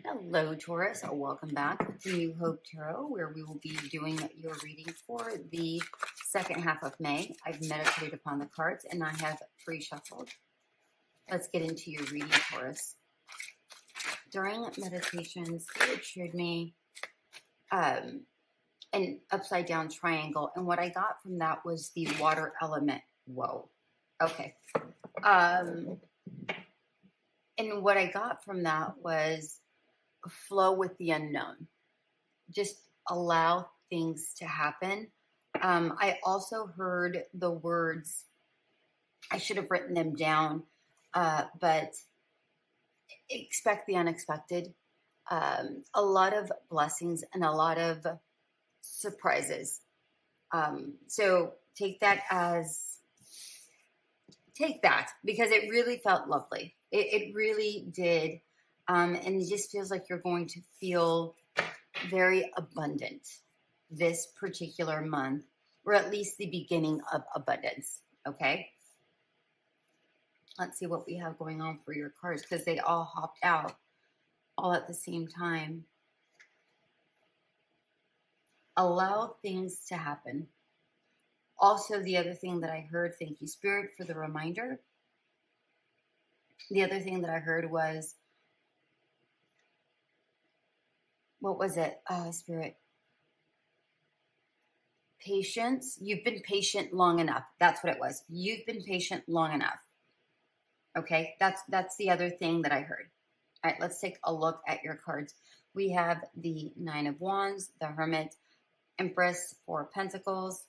Hello, Taurus. Welcome back to New Hope Tarot, where we will be doing your reading for the second half of May. I've meditated upon the cards and I have pre-shuffled. Let's get into your reading, Taurus. During meditation, Spirit showed me an upside down triangle, and what I got from that was the water element. Whoa. Okay. And what I got from that was flow with the unknown. Just allow things to happen. I also heard the words, I should have written them down, but expect the unexpected. A lot of blessings and a lot of surprises. So take that because it really felt lovely. It really did. And it just feels like you're going to feel very abundant this particular month, or at least the beginning of abundance. Okay. Let's see what we have going on for your cards, because they all hopped out all at the same time. Allow things to happen. Also, the other thing that I heard, thank you, Spirit, for the reminder. The other thing that I heard was, what was it, Spirit? Patience. You've been patient long enough. That's what it was. You've been patient long enough. Okay, that's the other thing that I heard. All right, let's take a look at your cards. We have the Nine of Wands, the Hermit, Empress, Four of Pentacles,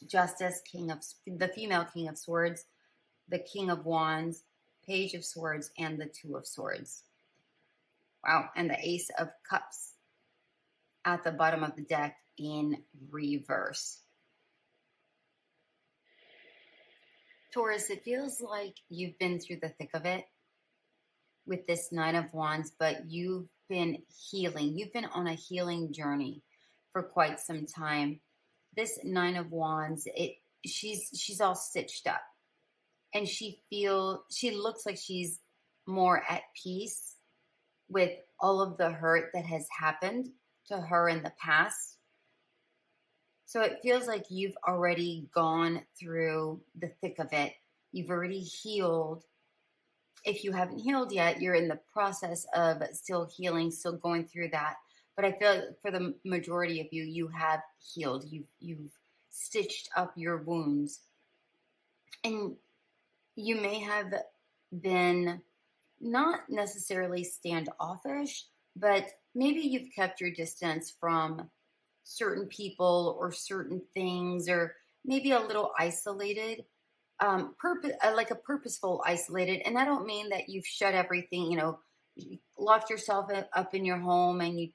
Justice, the female King of Swords, the King of Wands, Page of Swords, and the Two of Swords. Wow, and the Ace of Cups at the bottom of the deck in reverse. Taurus, it feels like you've been through the thick of it with this Nine of Wands, but you've been healing. You've been on a healing journey for quite some time. This Nine of Wands, she's all stitched up, and she looks like she's more at peace with all of the hurt that has happened to her in the past. So it feels like you've already gone through the thick of it. You've already healed. If you haven't healed yet, you're in the process of still healing, still going through that. But I feel like for the majority of you, you have healed. You've stitched up your wounds. And you may have been not necessarily standoffish, but maybe you've kept your distance from certain people or certain things, or maybe a little isolated, like a purposeful isolated. And I don't mean that you've shut everything, you locked yourself up in your home and you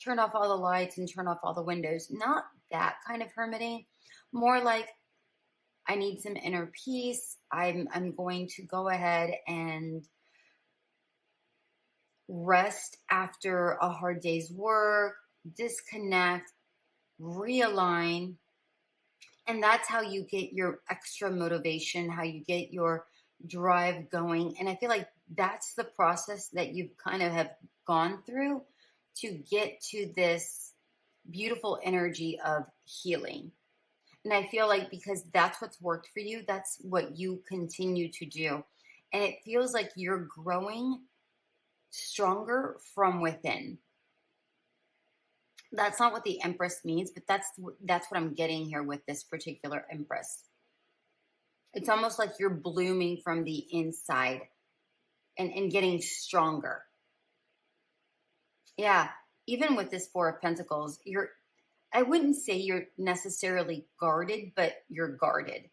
turn off all the lights and turn off all the windows. Not that kind of hermiting. More like, I need some inner peace. I'm going to go ahead and rest after a hard day's work, disconnect, realign. And that's how you get your extra motivation, how you get your drive going. And I feel like that's the process that you kind of have gone through to get to this beautiful energy of healing. And I feel like because that's what's worked for you, that's what you continue to do. And it feels like you're growing stronger from within. That's not what the Empress means, but that's what I'm getting here with this particular Empress. It's almost like you're blooming from the inside and getting stronger. Yeah, even with this Four of Pentacles, I wouldn't say you're necessarily guarded, but you're guarded.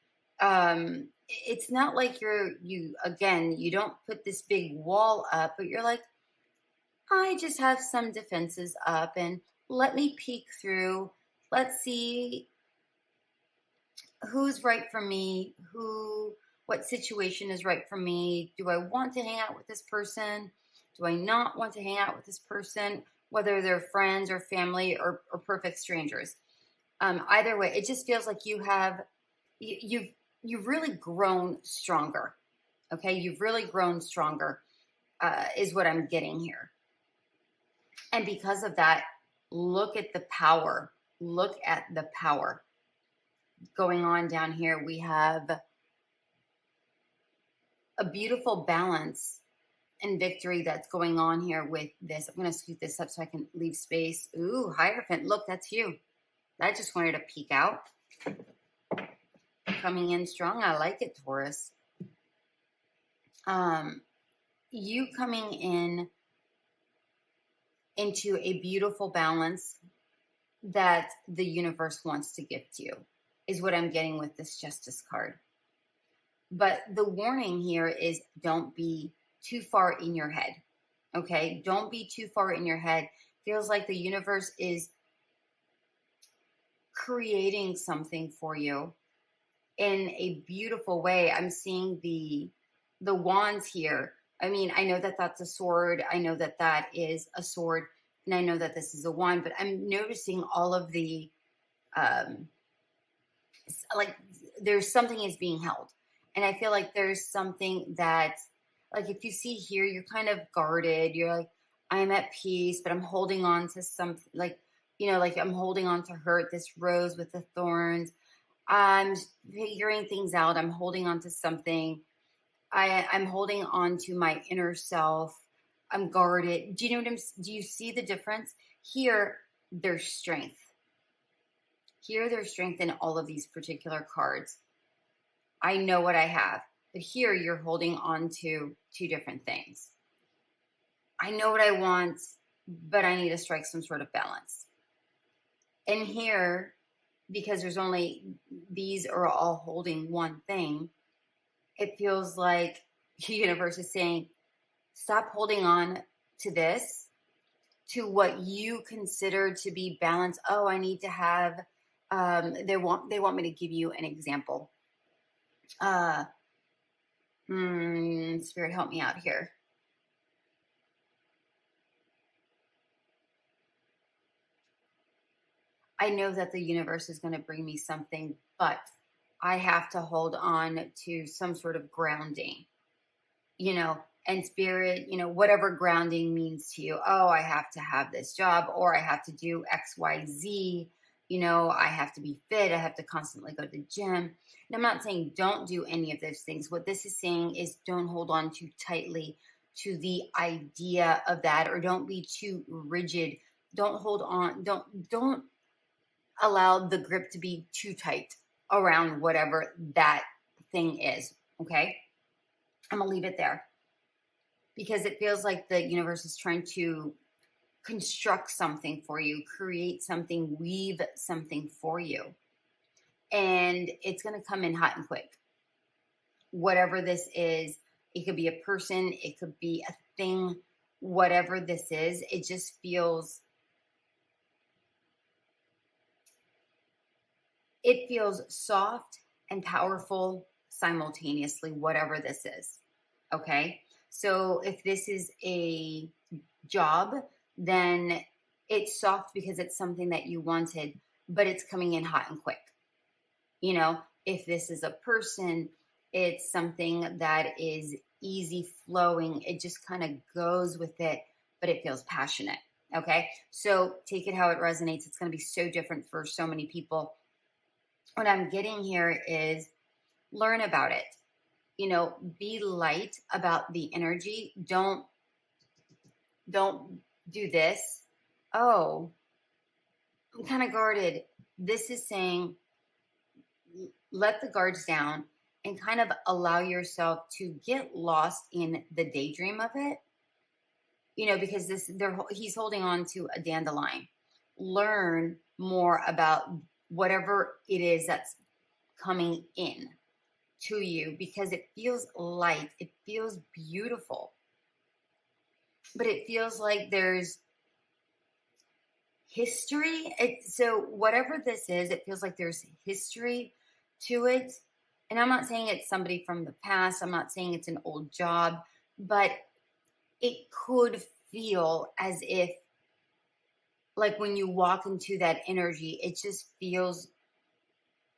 It's not like you don't put this big wall up, but you're like, I just have some defenses up and let me peek through. Let's see who's right for me, what situation is right for me. Do I want to hang out with this person? Do I not want to hang out with this person? Whether they're friends or family or perfect strangers. Either way, it just feels like you've really grown stronger. Okay, you've really grown stronger is what I'm getting here. And because of that, look at the power. Look at the power going on down here. We have a beautiful balance and victory that's going on here with this. I'm going to scoot this up so I can leave space. Ooh, Hierophant. Look, that's you. I just wanted to peek out. Coming in strong. I like it, Taurus. You coming in into a beautiful balance that the universe wants to gift you is what I'm getting with this Justice card. But the warning here is don't be too far in your head. Okay? Don't be too far in your head. Feels like the universe is creating something for you in a beautiful way. I'm seeing the wands here. I mean, I know that that's a sword. I know that that is a sword. And I know that this is a wand. But I'm noticing all of the, like, there's something is being held. And I feel like there's something that, like, if you see here, you're kind of guarded. You're like, I'm at peace, but I'm holding on to something. Like, you know, like I'm holding on to hurt, this rose with the thorns. I'm figuring things out. I'm holding on to something. I'm holding on to my inner self. I'm guarded. Do you know what do you see the difference? Here, there's strength. Here, there's strength in all of these particular cards. I know what I have. But here, you're holding on to two different things. I know what I want, but I need to strike some sort of balance. And here, because there's only, these are all holding one thing, it feels like the universe is saying, stop holding on to this, to what you consider to be balance. Oh, I need to have, they want me to give you an example. Spirit, help me out here. I know that the universe is going to bring me something, but I have to hold on to some sort of grounding, you know, and spirit, you know, whatever grounding means to you. Oh, I have to have this job, or I have to do X, Y, Z. You know, I have to be fit. I have to constantly go to the gym. And I'm not saying don't do any of those things. What this is saying is don't hold on too tightly to the idea of that, or don't be too rigid. Don't hold on. Don't allow the grip to be too tight around whatever that thing is. Okay. I'm going to leave it there because it feels like the universe is trying to construct something for you, create something, weave something for you. And it's going to come in hot and quick. Whatever this is, it could be a person, it could be a thing, whatever this is, it just feels, it feels soft and powerful simultaneously, whatever this is. Okay. So if this is a job, then it's soft because it's something that you wanted, but it's coming in hot and quick. You know, if this is a person, it's something that is easy flowing. It just kind of goes with it, but it feels passionate. Okay. So take it how it resonates. It's going to be so different for so many people. What I'm getting here is learn about it. You know, be light about the energy. Don't do this. Oh, I'm kind of guarded. This is saying let the guards down and kind of allow yourself to get lost in the daydream of it. You know, because he's holding on to a dandelion. Learn more about whatever it is that's coming in to you, because it feels light, it feels beautiful, but it feels like there's history. So whatever this is, it feels like there's history to it. And I'm not saying it's somebody from the past, I'm not saying it's an old job, but it could feel as if, like, when you walk into that energy, it just feels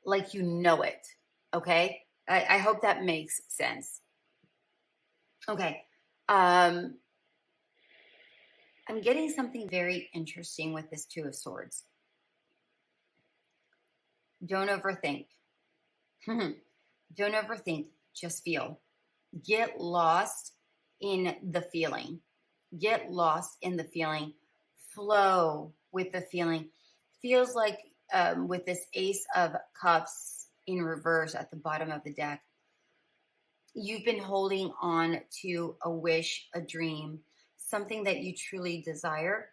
like you know it. Okay. I hope that makes sense. Okay. I'm I'm getting something very interesting with this Two of Swords. Don't overthink. Don't overthink. Just feel. Get lost in the feeling. Get lost in the feeling. Flow with the feeling. Feels like with this Ace of Cups in reverse at the bottom of the deck, you've been holding on to a wish, a dream, something that you truly desire.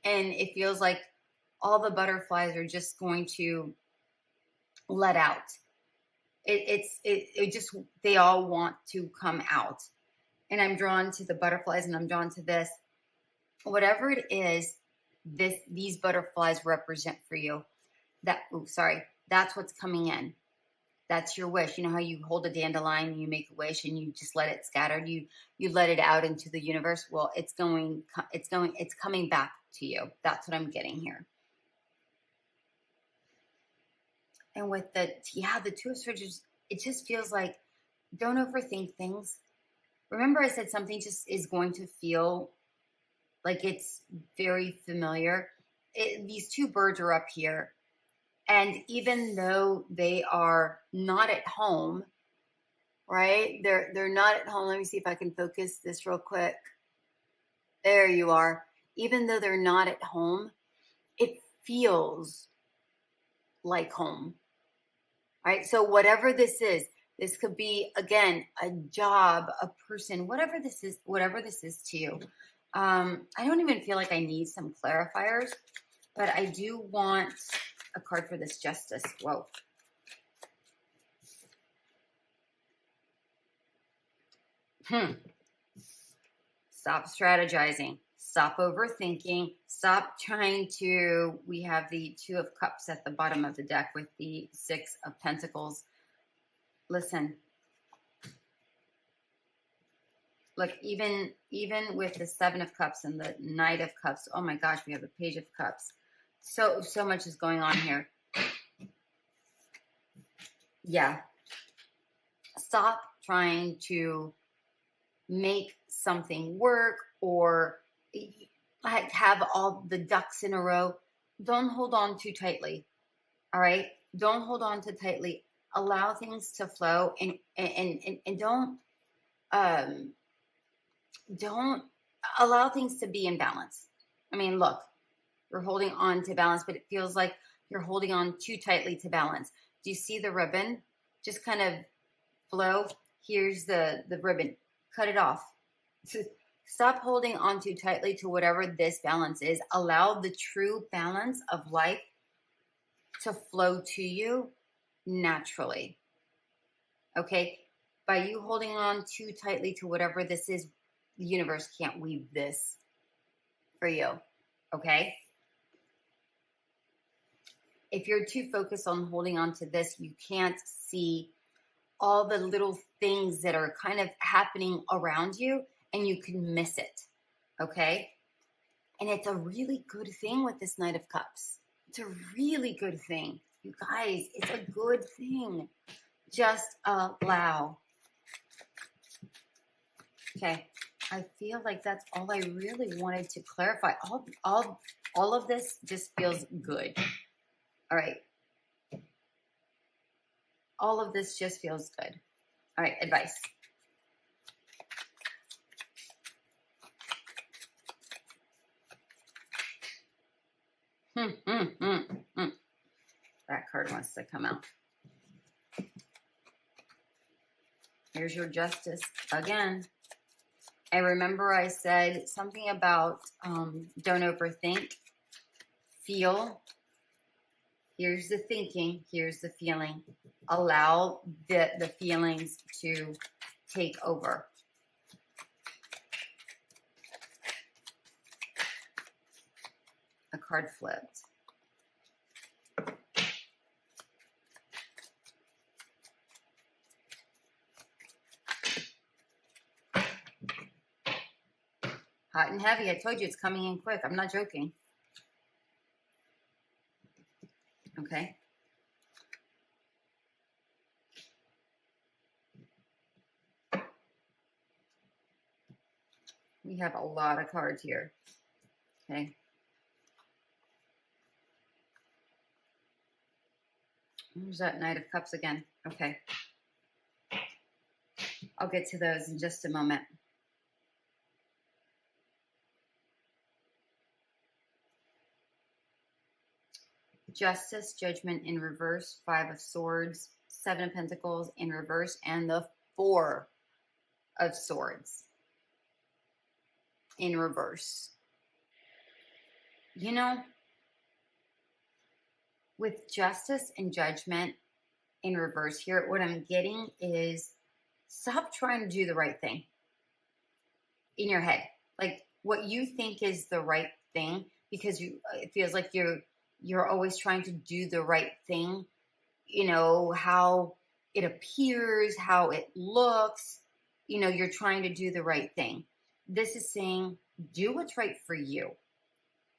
And it feels like all the butterflies are just going to let out. It just, they all want to come out. And I'm drawn to the butterflies, and I'm drawn to this. Whatever it is, these butterflies represent for you. That's what's coming in. That's your wish. You know how you hold a dandelion and you make a wish and you just let it scatter. You let it out into the universe. Well, it's coming back to you. That's what I'm getting here. And with the Two of Swords, it just feels like, don't overthink things. Remember, I said something just is going to feel like it's very familiar. These two birds are up here. And even though they are not at home, right? They're not at home. Let me see if I can focus this real quick. There you are. Even though they're not at home, it feels like home. Right? So whatever this could be, again, a job, a person, whatever this is to you. I don't even feel like I need some clarifiers, but I do want a card for this Justice. Whoa. Stop strategizing. Stop overthinking. Stop trying to... We have the Two of Cups at the bottom of the deck with the Six of Pentacles. Listen. Look, even with the Seven of Cups and the Knight of Cups, oh my gosh, we have the Page of Cups. So much is going on here. Yeah. Stop trying to make something work or have all the ducks in a row. Don't hold on too tightly. All right? Don't hold on too tightly. Allow things to flow and don't allow things to be in balance. I mean, look, you're holding on to balance, but it feels like you're holding on too tightly to balance. Do you see the ribbon? Just kind of flow. Here's the ribbon. Cut it off. Stop holding on too tightly to whatever this balance is. Allow the true balance of life to flow to you naturally. Okay? By you holding on too tightly to whatever this is, the universe can't weave this for you. Okay? If you're too focused on holding on to this, you can't see all the little things that are kind of happening around you, and you can miss it. Okay? And it's a really good thing with this Knight of Cups. It's a really good thing. You guys, it's a good thing. Just allow. Okay. I feel like that's all I really wanted to clarify. All of this just feels good. All right. All of this just feels good. All right, advice. That card wants to come out. Here's your Justice again. I remember I said something about don't overthink. Feel. Here's the thinking. Here's the feeling. Allow the feelings to take over. A card flipped. Hot and heavy. I told you it's coming in quick. I'm not joking. Okay. We have a lot of cards here. Okay. There's that Knight of Cups again. Okay. I'll get to those in just a moment. Justice, Judgment in reverse, Five of Swords, Seven of Pentacles in reverse, and the Four of Swords in reverse. You know, with Justice and Judgment in reverse here, what I'm getting is stop trying to do the right thing in your head. Like what you think is the right thing, because it feels like you're always trying to do the right thing. You know, how it appears, how it looks, you know, you're trying to do the right thing. This is saying, do what's right for you.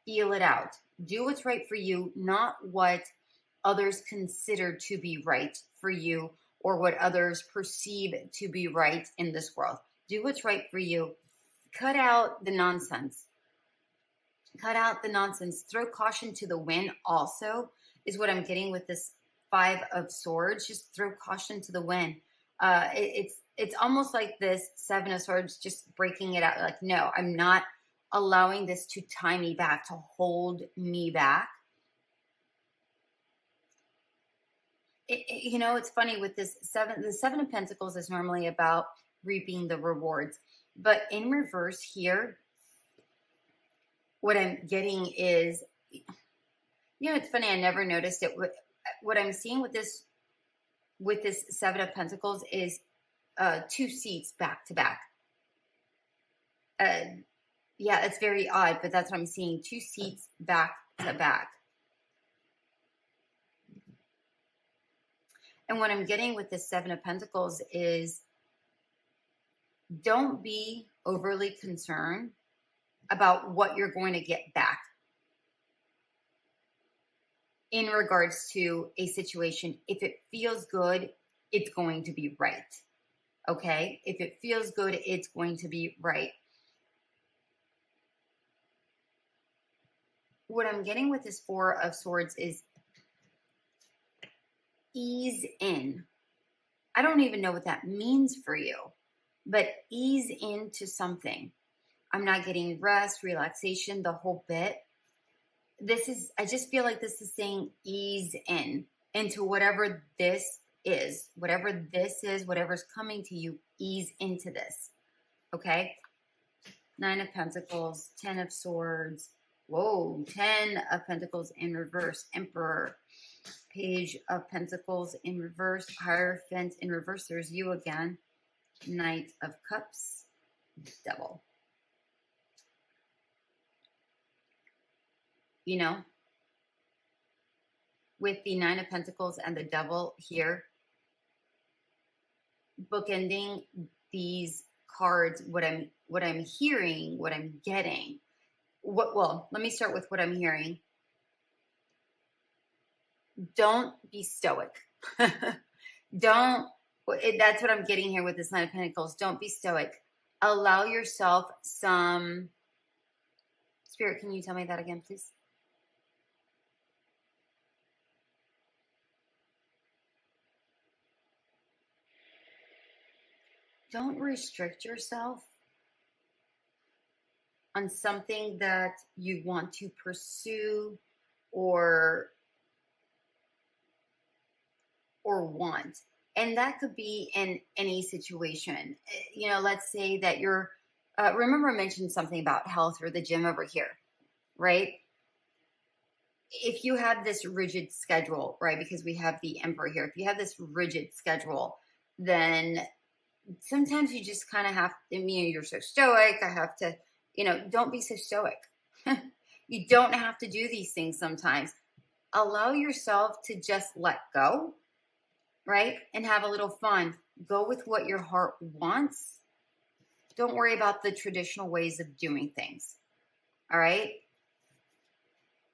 Feel it out. Do what's right for you, not what others consider to be right for you or what others perceive to be right in this world. Do what's right for you. Cut out the nonsense. Cut out the nonsense. Throw caution to the wind also is what I'm getting with this Five of Swords. Just throw caution to the wind. It's almost like this Seven of Swords just breaking it out. Like, no, I'm not allowing this to tie me back, to hold me back. You know, it's funny with this the Seven of Pentacles is normally about reaping the rewards. But in reverse here, what I'm getting is, you know, it's funny, I never noticed it. What I'm seeing with this Seven of Pentacles is two seats back to back. Yeah, it's very odd, but that's what I'm seeing. Two seats back to back. And what I'm getting with the Seven of Pentacles is don't be overly concerned about what you're going to get back in regards to a situation. If it feels good, it's going to be right. Okay? If it feels good, it's going to be right. What I'm getting with this Four of Swords is ease in. I don't even know what that means for you, but ease into something. I'm not getting rest, relaxation, the whole bit. I just feel like this is saying ease in into whatever this is, whatever's coming to you, ease into this. Okay? Nine of Pentacles, 10 of Swords. Whoa, 10 of Pentacles in reverse, Emperor. Page of Pentacles in reverse, Hierophant in reverse. There's you again. Knight of Cups, Devil. You know, with the Nine of Pentacles and the Devil here, bookending these cards, what I'm hearing, what I'm getting. Well, let me start with what I'm hearing. Don't be stoic. That's what I'm getting here with this Nine of Pentacles. Don't be stoic. Allow yourself some... Spirit, can you tell me that again, please? Don't restrict yourself on something that you want to pursue or want. And that could be in any situation. You know, let's say that you're, remember I mentioned something about health or the gym over here, right? If you have this rigid schedule, right, because we have the Emperor here, if you have this rigid schedule, then sometimes you just kind of have to, you're so stoic, I have to, don't be so stoic. You don't have to do these things sometimes. Allow yourself to just let go, right? And have a little fun. Go with what your heart wants. Don't worry about the traditional ways of doing things, all right?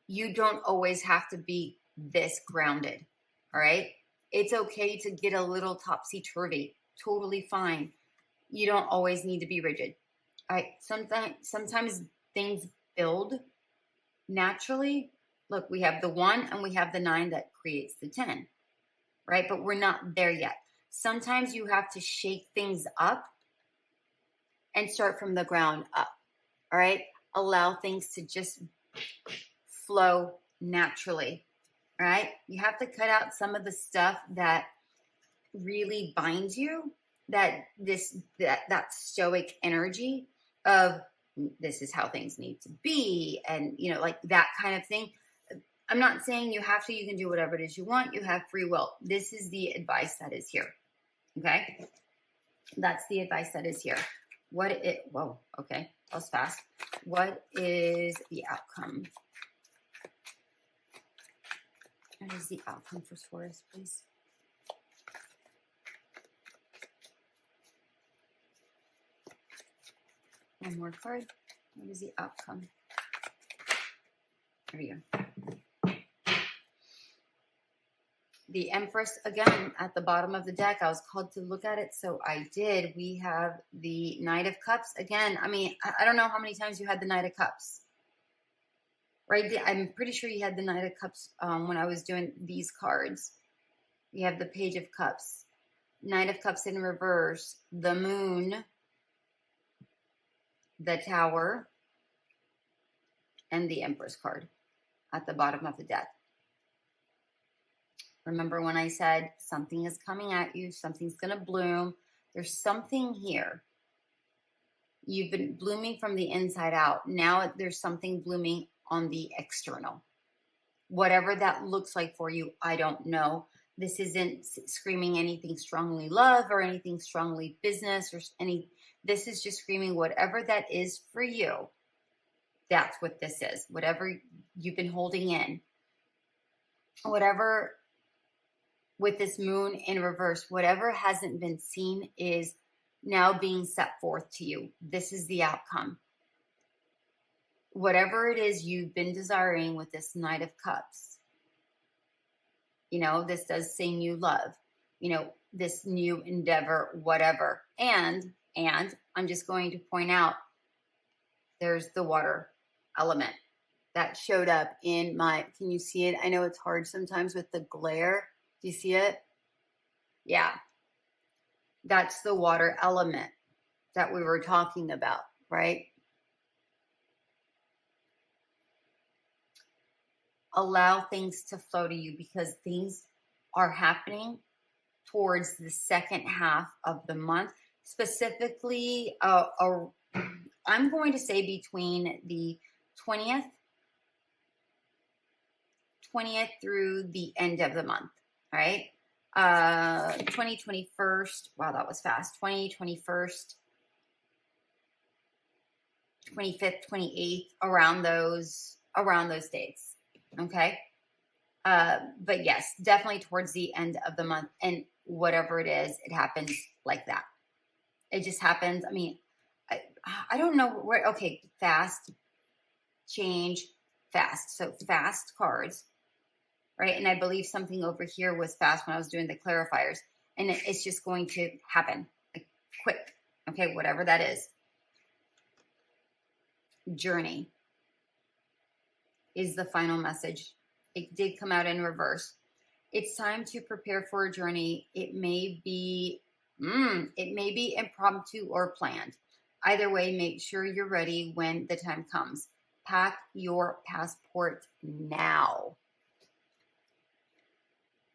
You don't always have to be this grounded, all right? It's okay to get a little topsy-turvy. Totally fine. You don't always need to be rigid. Sometimes things build naturally. Look, we have the 1 and we have the 9 that creates the 10, right? But we're not there yet. Sometimes you have to shake things up and start from the ground up, all right? Allow things to just flow naturally, all right? You have to cut out some of the stuff that really binds you, that stoic energy of this is how things need to be, and like that kind of thing. I'm not saying you have to. You can do whatever it is you want. You have free will. This is the advice that is here. Okay? That's the advice that is here. Whoa, okay. That was fast. What is the outcome? What is the outcome for Taurus, please? One more card. What is the outcome? There we go. The Empress, again, at the bottom of the deck. I was called to look at it, so I did. We have the Knight of Cups. Again, I mean, I don't know how many times you had the Knight of Cups. Right? I'm pretty sure you had the Knight of Cups when I was doing these cards. You have the Page of Cups. Knight of Cups in reverse. The Moon. The Tower. And the Empress card at the bottom of the deck. Remember when I said something is coming at you, something's going to bloom. There's something here. You've been blooming from the inside out. Now there's something blooming on the external. Whatever that looks like for you, I don't know. This isn't screaming anything strongly love or anything strongly business or this is just screaming whatever that is for you. That's what this is. Whatever you've been holding in. Whatever with this Moon in reverse, whatever hasn't been seen is now being set forth to you. This is the outcome. Whatever it is you've been desiring with this Knight of Cups, this does say new love, this new endeavor, whatever. And I'm just going to point out, there's the water element that showed up in can you see it? I know it's hard sometimes with the glare. Do you see it? Yeah. That's the water element that we were talking about, right? Allow things to flow to you because things are happening towards the second half of the month. Specifically, I'm going to say between the 20th through the end of the month, all right? 21st, wow, that was fast. 21st, 25th, 28th, around those dates, okay? But yes, definitely towards the end of the month, and whatever it is, it happens like that. It just happens. I mean, I don't know where, okay, fast, change, fast. So fast cards, right? And I believe something over here was fast when I was doing the clarifiers. And it's just going to happen, like, quick, okay, whatever that is. Journey is the final message. It did come out in reverse. It's time to prepare for a journey. It may be impromptu or planned. Either way, make sure you're ready when the time comes. Pack your passport now.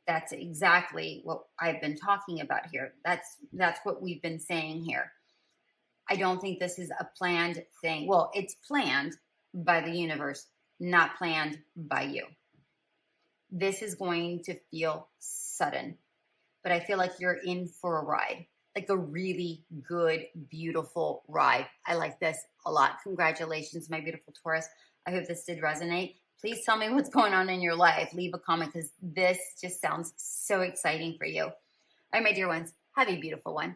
That's exactly what I've been talking about here. That's what we've been saying here. I don't think this is a planned thing. Well, it's planned by the universe, not planned by you. This is going to feel sudden, but I feel like you're in for a ride, like a really good, beautiful ride. I like this a lot. Congratulations, my beautiful Taurus. I hope this did resonate. Please tell me what's going on in your life. Leave a comment because this just sounds so exciting for you. All right, my dear ones, have a beautiful one.